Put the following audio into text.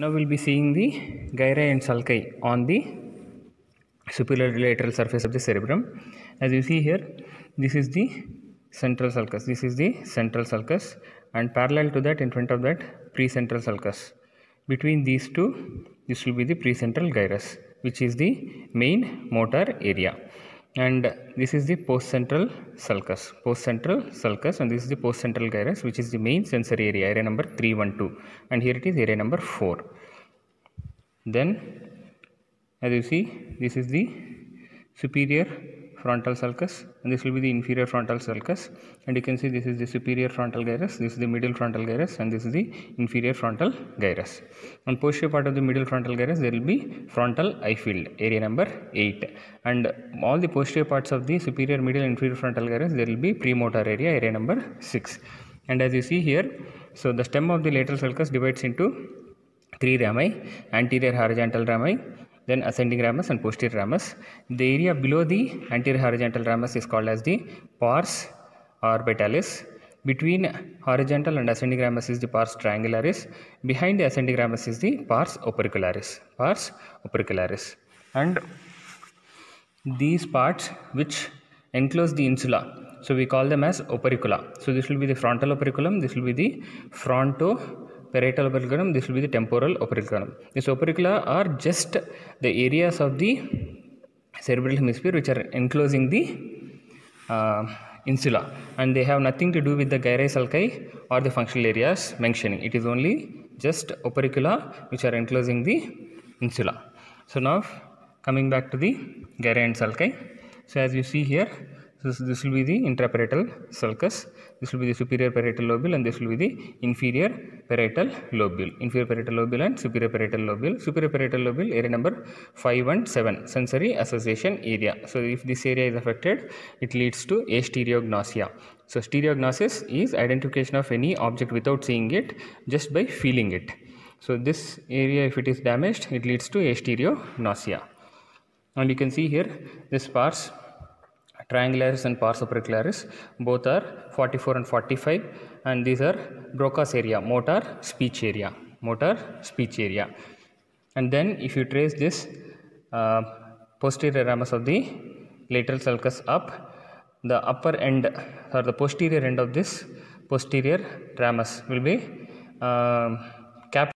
Now we'll be seeing the gyri and sulci on the superolateral surface of the cerebrum. As you see here, this is the central sulcus. This is the central sulcus, and parallel to that, in front of that, precentral sulcus. Between these two, this will be the precentral gyrus, which is the main motor area. And this is the postcentral sulcus, and this is the postcentral gyrus, which is the main sensory area number 312, and here it is area number 4. Then, as you see, this is the superior frontal sulcus, and this will be the inferior frontal sulcus, and you can see this is the superior frontal gyrus, this is the middle frontal gyrus, and this is the inferior frontal gyrus. On posterior part of the middle frontal gyrus, there will be frontal eye field, area number 8, and all the posterior parts of the superior, middle, and inferior frontal gyrus, there will be premotor area number 6. And as you see here, so the stem of the lateral sulcus divides into 3 rami: anterior horizontal rami, then ascending ramus, and posterior ramus. The area below the anterior horizontal ramus is called as the pars orbitalis. Between horizontal and ascending ramus is the pars triangularis. Behind the ascending ramus is the pars opercularis. And these parts which enclose the insula, so we call them as opercula. So this will be the frontal operculum, this will be the fronto-parietal operculum, this will be the temporal operculum. These opercula are just the areas of the cerebral hemisphere which are enclosing the insula, and they have nothing to do with the gyri sulci or the functional areas mentioning. It is only just opercula which are enclosing the insula. So now coming back to the gyri and sulci. So as you see here, this will be the intraparietal sulcus, this will be the superior parietal lobule, and this will be the inferior parietal lobule. Inferior parietal lobule and superior parietal lobule. Superior parietal lobule, area number 5 and 7, sensory association area. So if this area is affected, it leads to astereognosia. So stereognosis is identification of any object without seeing it, just by feeling it. So this area, if it is damaged, it leads to astereognosia. And you can see here, this pars triangularis and pars opercularis, both are 44 and 45, and these are Broca's area, motor speech area. And then if you trace this posterior ramus of the lateral sulcus up, the upper end or the posterior end of this posterior ramus will be